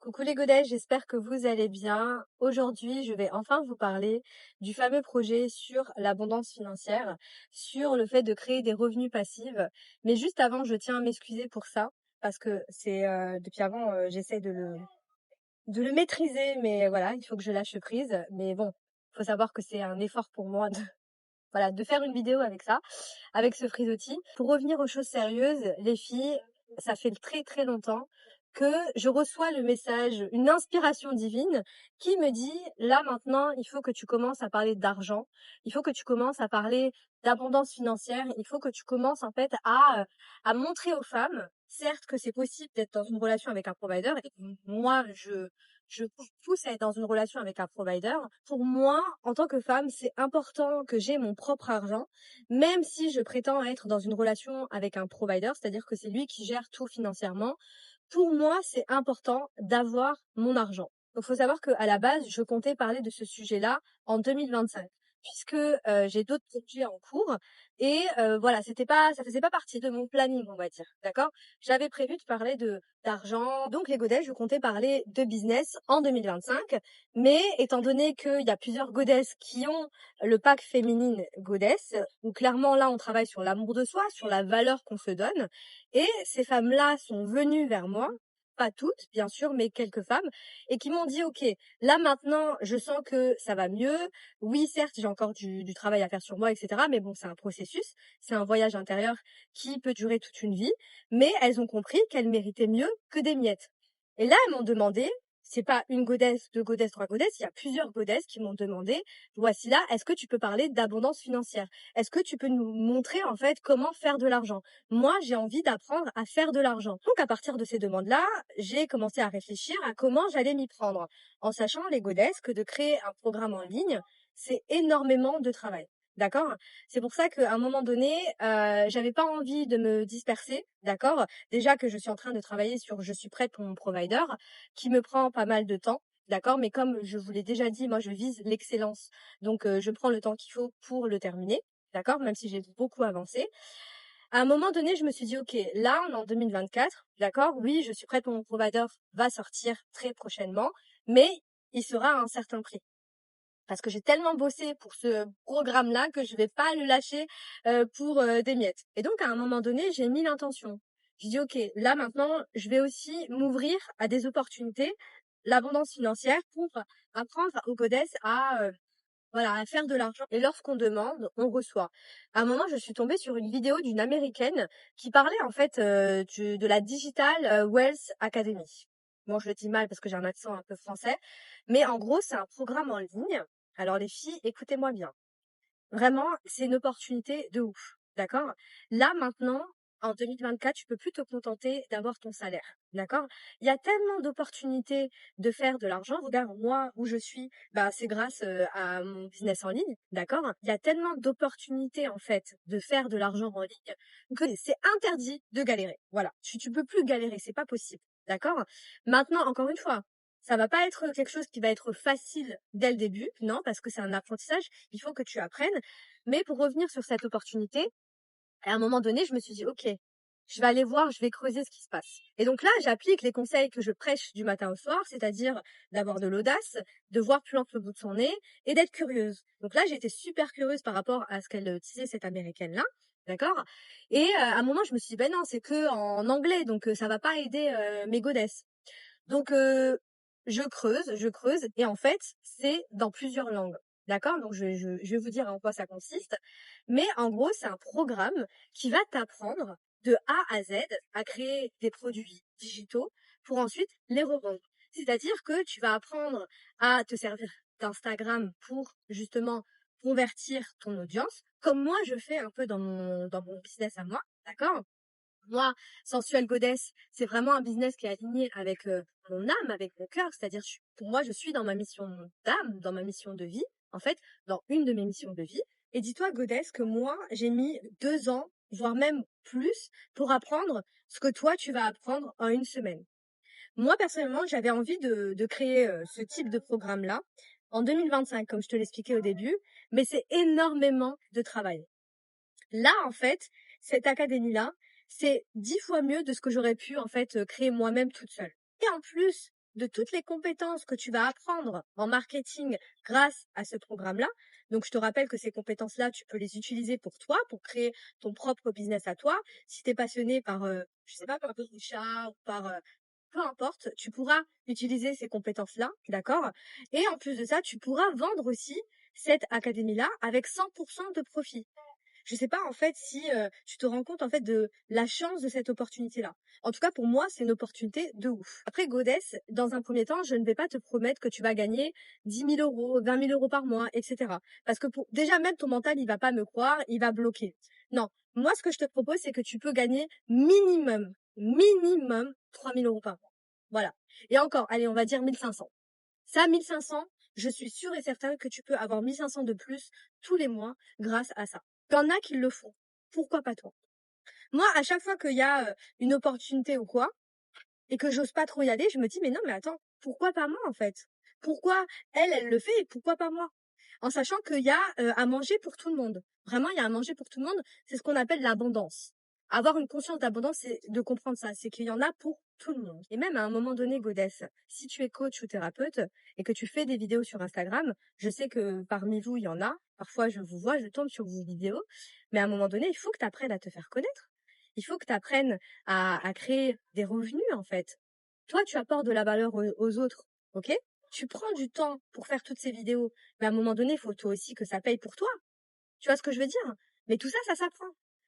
Coucou les godets, j'espère que vous allez bien. Aujourd'hui, je vais enfin vous parler du fameux projet sur l'abondance financière, sur le fait de créer des revenus passifs. Mais juste avant, je tiens à m'excuser pour ça, parce que c'est depuis avant, j'essaie de le maîtriser, mais voilà, il faut que je lâche prise. Mais bon, faut savoir que c'est un effort pour moi de, voilà, de faire une vidéo avec ça, avec ce frisottis. Pour revenir aux choses sérieuses, les filles, ça fait très très longtemps que je reçois le message, une inspiration divine qui me dit, là maintenant, il faut que tu commences à parler d'argent, il faut que tu commences à parler d'abondance financière, il faut que tu commences en fait à montrer aux femmes, certes que c'est possible d'être dans une relation avec un provider, et moi je pousse à être dans une relation avec un provider. Pour moi, en tant que femme, c'est important que j'ai mon propre argent, même si je prétends être dans une relation avec un provider, c'est-à-dire que c'est lui qui gère tout financièrement. Pour moi, c'est important d'avoir mon argent. Donc, faut savoir qu'à la base, je comptais parler de ce sujet-là en 2025, puisque j'ai d'autres projets en cours et voilà, ça faisait pas partie de mon planning, on va dire, d'accord. J'avais prévu de parler de d'argent, donc les godesses, je comptais parler de business en 2025, mais étant donné qu'il y a plusieurs godesses qui ont le pack féminine goddess, où clairement là, on travaille sur l'amour de soi, sur la valeur qu'on se donne, et ces femmes-là sont venues vers moi, pas toutes, bien sûr, mais quelques femmes, et qui m'ont dit, OK, là maintenant, je sens que ça va mieux. Oui, certes, j'ai encore du travail à faire sur moi, etc. Mais bon, c'est un processus, c'est un voyage intérieur qui peut durer toute une vie. Mais elles ont compris qu'elles méritaient mieux que des miettes. Et là, elles m'ont demandé, c'est pas une godesse, deux godesses, trois godesses, il y a plusieurs godesses qui m'ont demandé, voici là, est-ce que tu peux parler d'abondance financière? Est-ce que tu peux nous montrer en fait comment faire de l'argent? Moi, j'ai envie d'apprendre à faire de l'argent. Donc, à partir de ces demandes-là, j'ai commencé à réfléchir à comment j'allais m'y prendre, en sachant, les godesses, que de créer un programme en ligne, c'est énormément de travail. D'accord? C'est pour ça qu'à un moment donné, j'avais pas envie de me disperser, d'accord? Déjà que je suis en train de travailler sur Je suis prête pour mon provider, qui me prend pas mal de temps. D'accord, mais comme je vous l'ai déjà dit, moi je vise l'excellence. Donc je prends le temps qu'il faut pour le terminer. D'accord, même si j'ai beaucoup avancé. À un moment donné, je me suis dit, OK, là, on est en 2024, d'accord? Oui, Je suis prête pour mon provider va sortir très prochainement, mais il sera à un certain prix. Parce que j'ai tellement bossé pour ce programme-là que je vais pas le lâcher pour des miettes. Et donc, à un moment donné, j'ai mis l'intention. J'ai dit, OK, là, maintenant, je vais aussi m'ouvrir à des opportunités, l'abondance financière pour apprendre aux godesses voilà, à faire de l'argent. Et lorsqu'on demande, on reçoit. À un moment, je suis tombée sur une vidéo d'une américaine qui parlait en fait de la Digital Wealth Academy. Bon, je le dis mal parce que j'ai un accent un peu français, mais en gros, c'est un programme en ligne. Alors les filles, écoutez-moi bien. Vraiment, c'est une opportunité de ouf, d'accord? Là, maintenant, en 2024, tu peux plus te contenter d'avoir ton salaire, d'accord? Il y a tellement d'opportunités de faire de l'argent. Regarde, moi, où je suis, bah, c'est grâce à mon business en ligne, d'accord? Il y a tellement d'opportunités, en fait, de faire de l'argent en ligne que c'est interdit de galérer. Voilà. Tu peux plus galérer, c'est pas possible, d'accord? Maintenant, encore une fois, ça va pas être quelque chose qui va être facile dès le début, non, parce que c'est un apprentissage, il faut que tu apprennes. Mais pour revenir sur cette opportunité, à un moment donné, je me suis dit, OK, je vais aller voir, je vais creuser ce qui se passe. Et donc là, j'applique les conseils que je prêche du matin au soir, c'est-à-dire d'avoir de l'audace, de voir plus loin que le bout de son nez et d'être curieuse. Donc là, j'étais super curieuse par rapport à ce qu'elle disait, cette américaine-là. D'accord? Et à un moment, je me suis dit, ben non, c'est que en anglais, donc ça va pas aider mes godesses. Donc je creuse et en fait, c'est dans plusieurs langues. D'accord? Donc je vais vous dire en quoi ça consiste. Mais en gros, c'est un programme qui va t'apprendre de A à Z à créer des produits digitaux pour ensuite les revendre. C'est-à-dire que tu vas apprendre à te servir d'Instagram pour justement convertir ton audience, comme moi je fais un peu dans mon business à moi, d'accord? Moi, Sensuelle Goddess, c'est vraiment un business qui est aligné avec mon âme, avec mon cœur. C'est-à-dire, pour moi, je suis dans ma mission d'âme, dans ma mission de vie, en fait, dans une de mes missions de vie. Et dis-toi, Goddess, que moi, j'ai mis 2 ans, voire même plus, pour apprendre ce que toi, tu vas apprendre en une semaine. Moi, personnellement, j'avais envie de créer ce type de programme-là en 2025, comme je te l'expliquais au début, mais c'est énormément de travail. Là, en fait, cette académie-là, c'est 10 fois mieux de ce que j'aurais pu, en fait, créer moi-même toute seule. Et en plus de toutes les compétences que tu vas apprendre en marketing grâce à ce programme-là. Donc, je te rappelle que ces compétences-là, tu peux les utiliser pour toi, pour créer ton propre business à toi. Si tu es passionné par, je sais pas, par le chat ou par, peu importe, tu pourras utiliser ces compétences-là, d'accord? Et en plus de ça, tu pourras vendre aussi cette académie-là avec 100% de profit. Je sais pas en fait si tu te rends compte en fait de la chance de cette opportunité-là. En tout cas, pour moi, c'est une opportunité de ouf. Après, Godess, dans un premier temps, je ne vais pas te promettre que tu vas gagner 10 000 euros, 20 000 euros par mois, etc. Parce que déjà, même ton mental, il va pas me croire, il va bloquer. Non. Moi, ce que je te propose, c'est que tu peux gagner minimum 3 000 euros par mois. Voilà. Et encore, allez, on va dire 1 500. Ça, 1 500, je suis sûre et certaine que tu peux avoir 1 500 de plus tous les mois grâce à ça. Il y en a qui le font. Pourquoi pas toi? Moi, à chaque fois qu'il y a une opportunité ou quoi, et que j'ose pas trop y aller, je me dis, mais non, mais attends, pourquoi pas moi, en fait? Pourquoi elle le fait et pourquoi pas moi? En sachant qu'il y a à manger pour tout le monde. Vraiment, il y a à manger pour tout le monde. C'est ce qu'on appelle l'abondance. Avoir une conscience d'abondance, c'est de comprendre ça. C'est qu'il y en a pour tout le monde. Et même à un moment donné, Godess, si tu es coach ou thérapeute et que tu fais des vidéos sur Instagram, je sais que parmi vous, il y en a. Parfois, je vous vois, je tombe sur vos vidéos. Mais à un moment donné, il faut que tu apprennes à te faire connaître. Il faut que tu apprennes à créer des revenus, en fait. Toi, tu apportes de la valeur aux autres, ok? Tu prends du temps pour faire toutes ces vidéos, mais à un moment donné, il faut toi aussi que ça paye pour toi. Tu vois ce que je veux dire? Mais tout ça, ça s'apprend.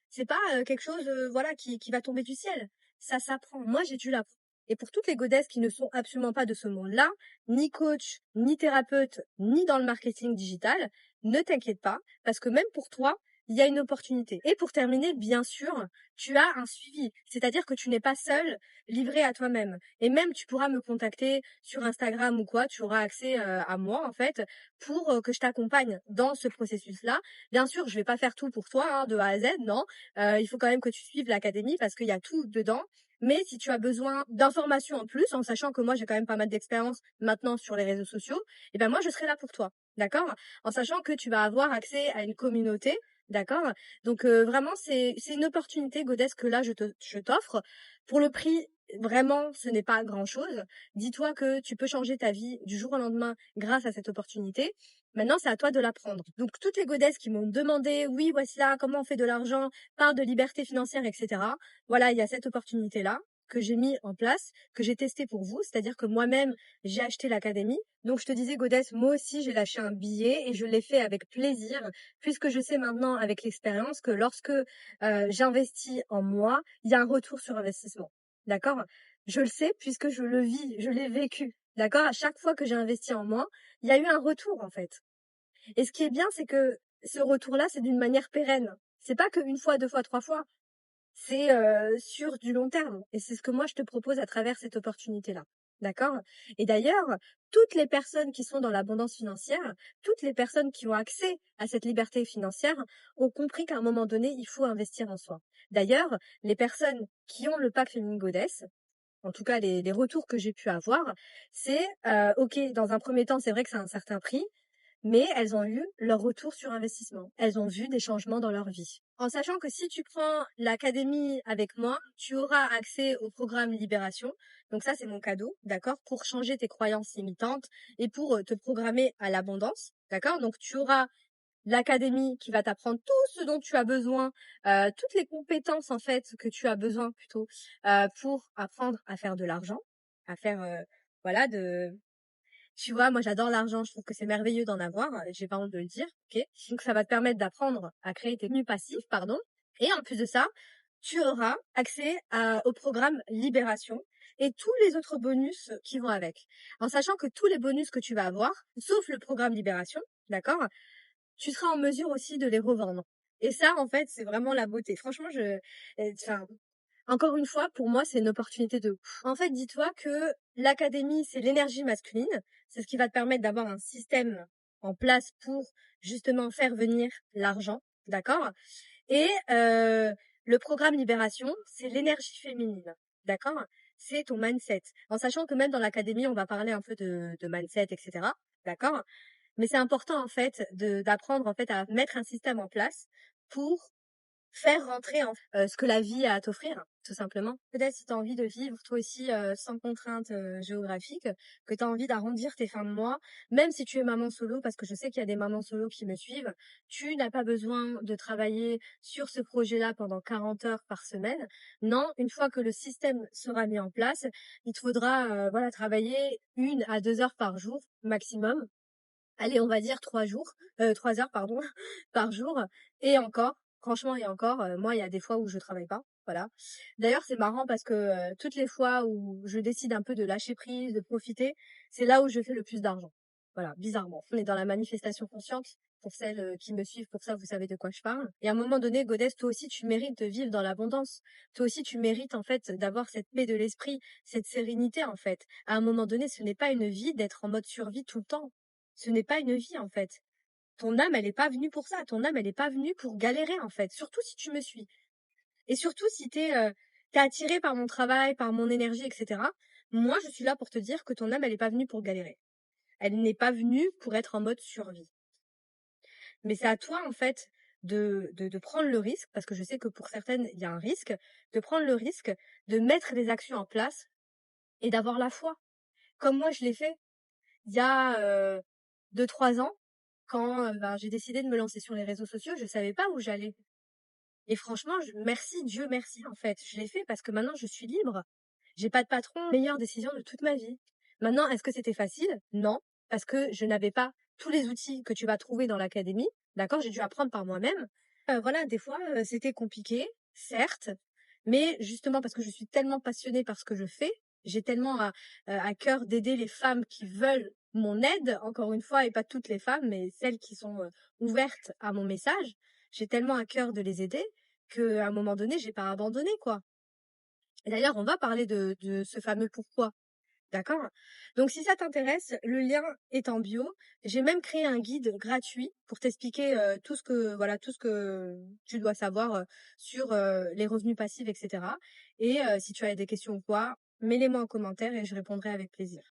C'est pas quelque chose, voilà, qui va tomber du ciel. Ça s'apprend. Moi, j'ai dû l'apprendre. Et pour toutes les godesses qui ne sont absolument pas de ce monde-là, ni coach, ni thérapeute, ni dans le marketing digital, ne t'inquiète pas, parce que même pour toi, il y a une opportunité. Et pour terminer, bien sûr, tu as un suivi. C'est-à-dire que tu n'es pas seul, livré à toi-même. Et même, tu pourras me contacter sur Instagram ou quoi, tu auras accès à moi, en fait, pour que je t'accompagne dans ce processus-là. Bien sûr, je vais pas faire tout pour toi, hein, de A à Z, non. Il faut quand même que tu suives l'académie parce qu'il y a tout dedans. Mais si tu as besoin d'informations en plus, en sachant que moi j'ai quand même pas mal d'expérience maintenant sur les réseaux sociaux, eh ben moi je serai là pour toi, d'accord? En sachant que tu vas avoir accès à une communauté, d'accord? Donc vraiment c'est une opportunité, Godess, que là je t'offre pour le prix. Vraiment, ce n'est pas grand-chose. Dis-toi que tu peux changer ta vie du jour au lendemain grâce à cette opportunité. Maintenant, c'est à toi de l'apprendre. Donc, toutes les godesses qui m'ont demandé, oui, voici là, comment on fait de l'argent, parle de liberté financière, etc. Voilà, il y a cette opportunité-là que j'ai mis en place, que j'ai testé pour vous. C'est-à-dire que moi-même, j'ai acheté l'académie. Donc, je te disais, Godesse, moi aussi, j'ai lâché un billet et je l'ai fait avec plaisir, puisque je sais maintenant, avec l'expérience, que lorsque j'investis en moi, il y a un retour sur investissement. D'accord? Je le sais puisque je le vis, je l'ai vécu. D'accord? À chaque fois que j'ai investi en moi, il y a eu un retour, en fait. Et ce qui est bien, c'est que ce retour-là, c'est d'une manière pérenne. C'est pas qu'une fois, deux fois, trois fois. C'est sur du long terme. Et c'est ce que moi, je te propose à travers cette opportunité-là. D'accord? Et d'ailleurs, toutes les personnes qui sont dans l'abondance financière, toutes les personnes qui ont accès à cette liberté financière ont compris qu'à un moment donné, il faut investir en soi. D'ailleurs, les personnes qui ont le pack Féminine Goddess, en tout cas les retours que j'ai pu avoir, c'est ok, dans un premier temps, c'est vrai que c'est un certain prix, mais elles ont eu leur retour sur investissement. Elles ont vu des changements dans leur vie. En sachant que si tu prends l'académie avec moi, tu auras accès au programme Libération. Donc ça, c'est mon cadeau, d'accord, pour changer tes croyances limitantes et pour te programmer à l'abondance, d'accord. Donc tu auras l'académie qui va t'apprendre tout ce dont tu as besoin, toutes les compétences en fait que tu as besoin plutôt pour apprendre à faire de l'argent, à faire voilà de tu vois, moi j'adore l'argent, je trouve que c'est merveilleux d'en avoir, j'ai pas honte de le dire, ok? Donc ça va te permettre d'apprendre à créer tes revenus passifs, pardon. Et en plus de ça, tu auras accès au programme Libération et tous les autres bonus qui vont avec. En sachant que tous les bonus que tu vas avoir, sauf le programme Libération, d'accord, tu seras en mesure aussi de les revendre. Et ça, en fait, c'est vraiment la beauté. Franchement, enfin, encore une fois, pour moi, c'est une opportunité de ouf. En fait, dis-toi que l'académie, c'est l'énergie masculine. C'est ce qui va te permettre d'avoir un système en place pour justement faire venir l'argent, d'accord? Et le programme Libération, c'est l'énergie féminine, d'accord? C'est ton mindset. En sachant que même dans l'académie, on va parler un peu de mindset, etc. D'accord? Mais c'est important en fait d'apprendre en fait à mettre un système en place pour faire rentrer ce que la vie a à t'offrir, tout simplement. Peut-être si tu as envie de vivre toi aussi, sans contraintes, géographiques, que tu as envie d'arrondir tes fins de mois, même si tu es maman solo, parce que je sais qu'il y a des mamans solo qui me suivent, tu n'as pas besoin de travailler sur ce projet-là pendant 40 heures par semaine. Non, une fois que le système sera mis en place, il te faudra, voilà, travailler 1 à 2 heures par jour maximum. Allez, on va dire 3 jours, 3 heures pardon, par jour et encore, franchement et encore, moi il y a des fois où je travaille pas, voilà. D'ailleurs, c'est marrant parce que, toutes les fois où je décide un peu de lâcher prise, de profiter, c'est là où je fais le plus d'argent. Voilà, bizarrement. On est dans la manifestation consciente. Pour celles, qui me suivent, pour ça, vous savez de quoi je parle et à un moment donné, Godès, toi aussi, tu mérites de vivre dans l'abondance. Toi aussi, tu mérites, en fait, d'avoir cette paix de l'esprit, cette sérénité, en fait. À un moment donné, ce n'est pas une vie d'être en mode survie tout le temps. Ce n'est pas une vie, en fait. Ton âme, elle est pas venue pour ça. Ton âme, elle est pas venue pour galérer, en fait. Surtout si tu me suis. Et surtout si t'es attiré par mon travail, par mon énergie, etc. Moi, je suis là pour te dire que ton âme, elle est pas venue pour galérer. Elle n'est pas venue pour être en mode survie. Mais c'est à toi, en fait, de prendre le risque, parce que je sais que pour certaines, il y a un risque, de prendre le risque de mettre des actions en place et d'avoir la foi. Comme moi, je l'ai fait il y a 2-3 ans, quand ben, j'ai décidé de me lancer sur les réseaux sociaux, je savais pas où j'allais. Et franchement, merci, Dieu merci, en fait. Je l'ai fait parce que maintenant, je suis libre. J'ai pas de patron, meilleure décision de toute ma vie. Maintenant, est-ce que c'était facile? Non, parce que je n'avais pas tous les outils que tu vas trouver dans l'académie. D'accord? J'ai dû apprendre par moi-même. Voilà, des fois, c'était compliqué, certes, mais justement parce que je suis tellement passionnée par ce que je fais, j'ai tellement à cœur d'aider les femmes qui veulent mon aide, encore une fois, et pas toutes les femmes, mais celles qui sont ouvertes à mon message. J'ai tellement à cœur de les aider qu'à un moment donné, j'ai pas abandonné, quoi. Et d'ailleurs, on va parler de ce fameux pourquoi. D'accord? Donc si ça t'intéresse, le lien est en bio. J'ai même créé un guide gratuit pour t'expliquer tout ce que tu dois savoir sur les revenus passifs, etc. Et si tu as des questions ou quoi, mets-les moi en commentaire et je répondrai avec plaisir.